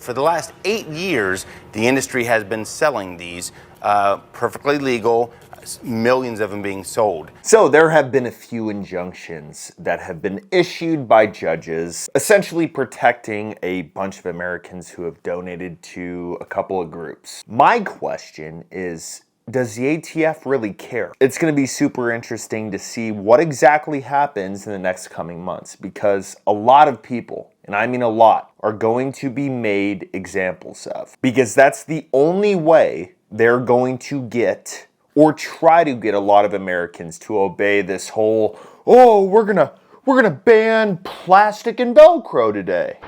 For the last 8 years, the industry has been selling these perfectly legal, millions of them being sold. So there have been a few injunctions that have been issued by judges, essentially protecting a bunch of Americans who have donated to a couple of groups. My question is, does the ATF really care? It's going to be super interesting to see what exactly happens in the next coming months, because a lot of people, and I mean a lot, are going to be made examples of, because that's the only way they're going to get or try to get a lot of Americans to obey this whole, oh, we're gonna ban plastic and Velcro today.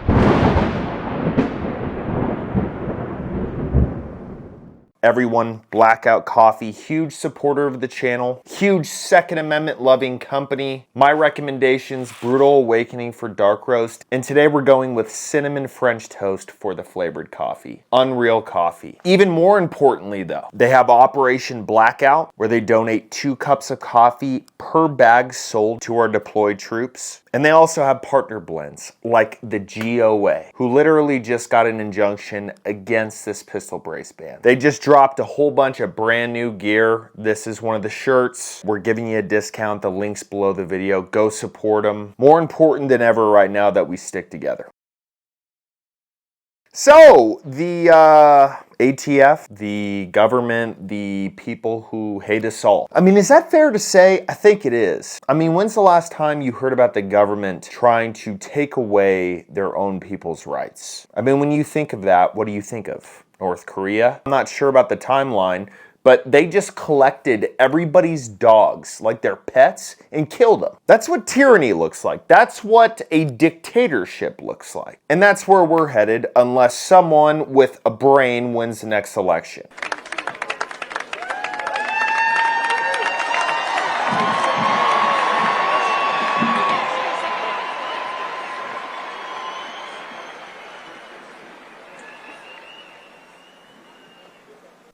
Everyone, Blackout Coffee, huge supporter of the channel, huge Second Amendment loving company. My recommendations, Brutal Awakening for dark roast, and today we're going with cinnamon French toast for the flavored coffee. Unreal coffee. Even more importantly though, they have Operation Blackout, where they donate 2 cups of coffee per bag sold to our deployed troops. And they also have partner blends, like the GOA, who literally just got an injunction against this pistol brace ban. They just dropped a whole bunch of brand new gear. This is one of the shirts. We're giving you a discount. The link's below the video. Go support them. More important than ever right now that we stick together. So, the ATF, the government, the people who hate us all. I mean, is that fair to say? I think it is. I mean, when's the last time you heard about the government trying to take away their own people's rights? I mean, when you think of that, what do you think of? North Korea? I'm not sure about the timeline, but they just collected everybody's dogs, like their pets, and killed them. That's what tyranny looks like. That's what a dictatorship looks like. And that's where we're headed unless someone with a brain wins the next election.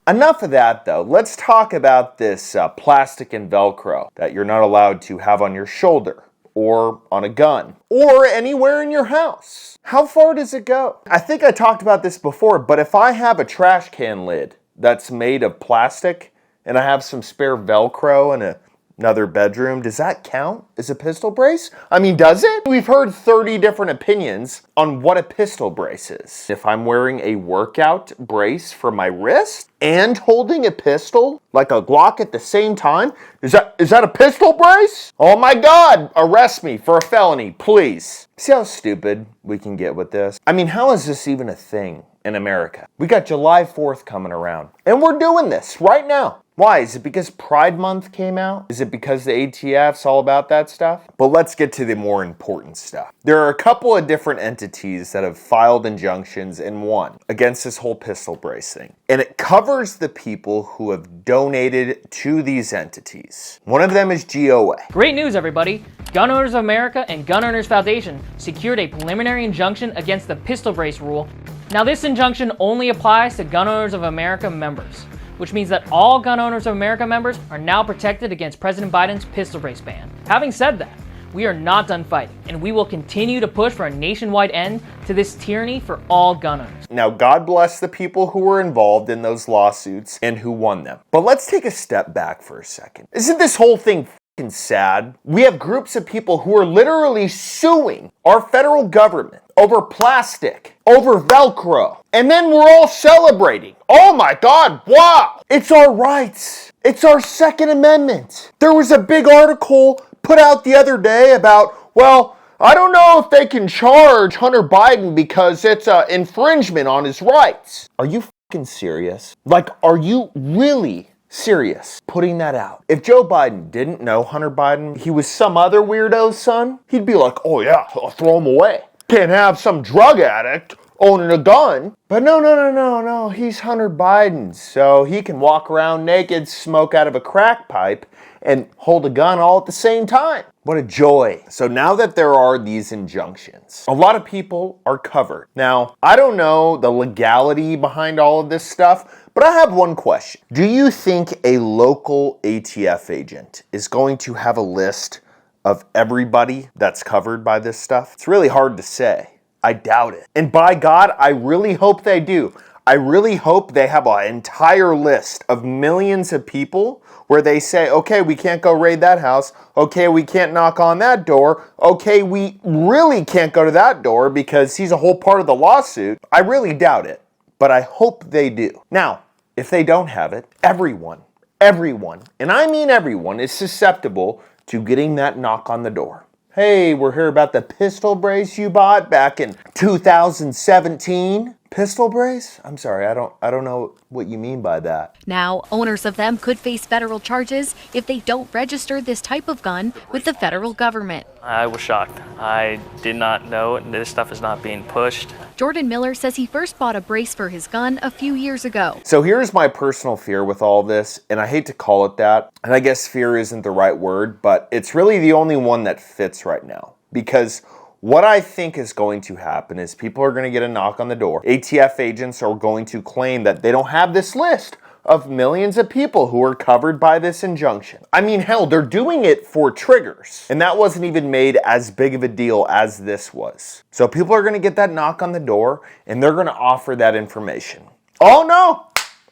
Enough of that though. Let's talk about this plastic and Velcro that you're not allowed to have on your shoulder or on a gun or anywhere in your house. How far does it go? I think I talked about this before, but if I have a trash can lid that's made of plastic and I have some spare Velcro in another bedroom, does that count as a pistol brace? I mean, does it? We've heard 30 different opinions on what a pistol brace is. If I'm wearing a workout brace for my wrist and holding a pistol, like a Glock at the same time, is that a pistol brace? Oh my God, arrest me for a felony, please. See how stupid we can get with this? I mean, how is this even a thing in America? We got July 4th coming around, and we're doing this right now. Why? Is it because Pride Month came out? Is it because the ATF's all about that stuff? But let's get to the more important stuff. There are a couple of different entities that have filed injunctions in one against this whole pistol brace thing. And it covers the people who have donated to these entities. One of them is GOA. Great news, everybody. Gun Owners of America and Gun Owners Foundation secured a preliminary injunction against the pistol brace rule. Now, this injunction only applies to Gun Owners of America members, which means that all Gun Owners of America members are now protected against President Biden's pistol brace ban. Having said that, we are not done fighting, and we will continue to push for a nationwide end to this tyranny for all gun owners. Now, God bless the people who were involved in those lawsuits and who won them. But let's take a step back for a second. Isn't this whole thing f***ing sad? We have groups of people who are literally suing our federal government over plastic, over Velcro, and then we're all celebrating. Oh my God, wow! It's our rights. It's our Second Amendment. There was a big article put out the other day about, well, I don't know if they can charge Hunter Biden because it's an infringement on his rights. Are you f***ing serious? Like, are you really serious putting that out? If Joe Biden didn't know Hunter Biden, he was some other weirdo's son, he'd be like, oh yeah, I'll throw him away. Can't have some drug addict owning a gun. But no, he's Hunter Biden, so he can walk around naked, smoke out of a crack pipe, and hold a gun all at the same time. What a joy. So now that there are these injunctions, a lot of people are covered. Now, I don't know the legality behind all of this stuff, but I have one question. Do you think a local ATF agent is going to have a list of everybody that's covered by this stuff? It's really hard to say. I doubt it. And by God, I really hope they do. I really hope they have an entire list of millions of people where they say, okay, we can't go raid that house. Okay, we can't knock on that door. Okay, we really can't go to that door because he's a whole part of the lawsuit. I really doubt it, but I hope they do. Now, if they don't have it, everyone, and I mean everyone, is susceptible to getting that knock on the door. Hey, we're here about the pistol brace you bought back in 2017. Pistol brace? I'm sorry, I don't know what you mean by that. Now, owners of them could face federal charges if they don't register this type of gun with the federal government. I was shocked. I did not know this stuff is not being pushed. Jordan Miller says he first bought a brace for his gun a few years ago. So here's my personal fear with all this, and I hate to call it that, and I guess fear isn't the right word, but it's really the only one that fits right now. Because what I think is going to happen is people are going to get a knock on the door. ATF agents are going to claim that they don't have this list of millions of people who are covered by this injunction. I mean, hell, they're doing it for triggers. And that wasn't even made as big of a deal as this was. So people are going to get that knock on the door and they're going to offer that information. Oh no,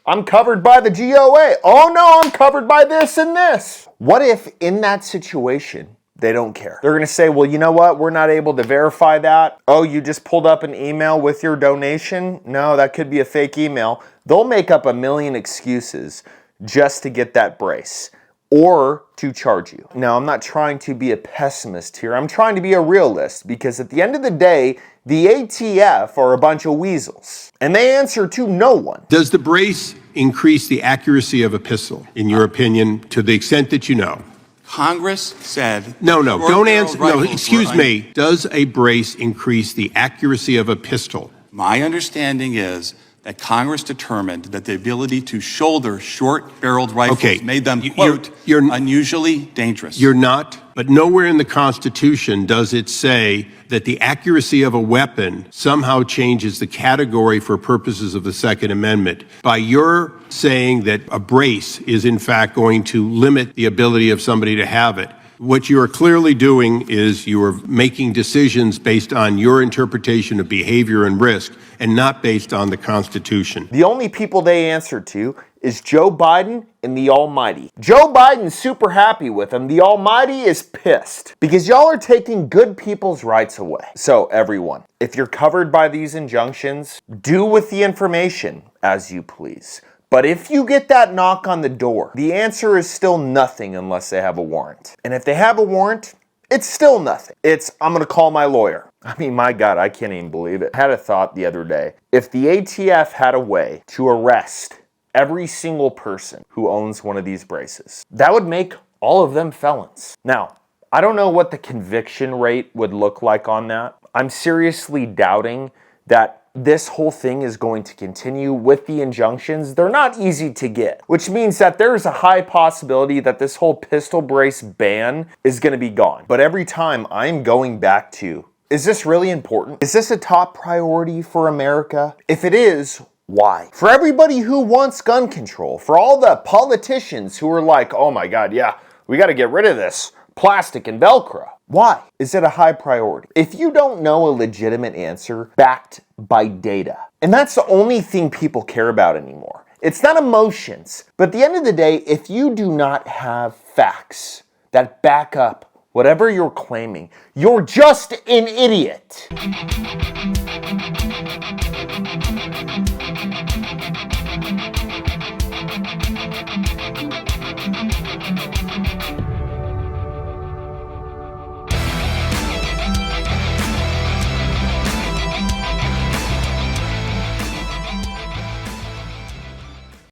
I'm covered by the GOA. Oh no, I'm covered by this and this. What if in that situation, they don't care? They're going to say, well, you know what? We're not able to verify that. Oh, you just pulled up an email with your donation? No, that could be a fake email. They'll make up a million excuses just to get that brace or to charge you. Now, I'm not trying to be a pessimist here. I'm trying to be a realist because at the end of the day, the ATF are a bunch of weasels and they answer to no one. Does the brace increase the accuracy of a pistol, in your opinion, to the extent that you know? Congress said... No, don't answer. No, excuse me. Does a brace increase the accuracy of a pistol? My understanding is that Congress determined that the ability to shoulder short-barreled rifles made them, quote, unusually dangerous. You're not, but nowhere in the Constitution does it say that the accuracy of a weapon somehow changes the category for purposes of the Second Amendment. By your saying that a brace is in fact going to limit the ability of somebody to have it, what you are clearly doing is you are making decisions based on your interpretation of behavior and risk and not based on the Constitution. The only people they answer to is Joe Biden and the Almighty. Joe Biden's super happy with him. The Almighty is pissed because y'all are taking good people's rights away. So everyone, if you're covered by these injunctions, do with the information as you please. But if you get that knock on the door, the answer is still nothing unless they have a warrant. And if they have a warrant, it's still nothing. It's, I'm gonna call my lawyer. I mean, my God, I can't even believe it. I had a thought the other day. If the ATF had a way to arrest every single person who owns one of these braces, that would make all of them felons. Now, I don't know what the conviction rate would look like on that. I'm seriously doubting that this whole thing is going to continue with the injunctions. They're not easy to get, which means that there's a high possibility that this whole pistol brace ban is going to be gone. But every time I'm going back to, is this really important? Is this a top priority for America? If it is, why? For everybody who wants gun control, for all the politicians who are like, oh my God, yeah, we got to get rid of this plastic and Velcro. Why is it a high priority? If you don't know a legitimate answer backed by data, and that's the only thing people care about anymore. It's not emotions, but at the end of the day, if you do not have facts that back up whatever you're claiming, you're just an idiot.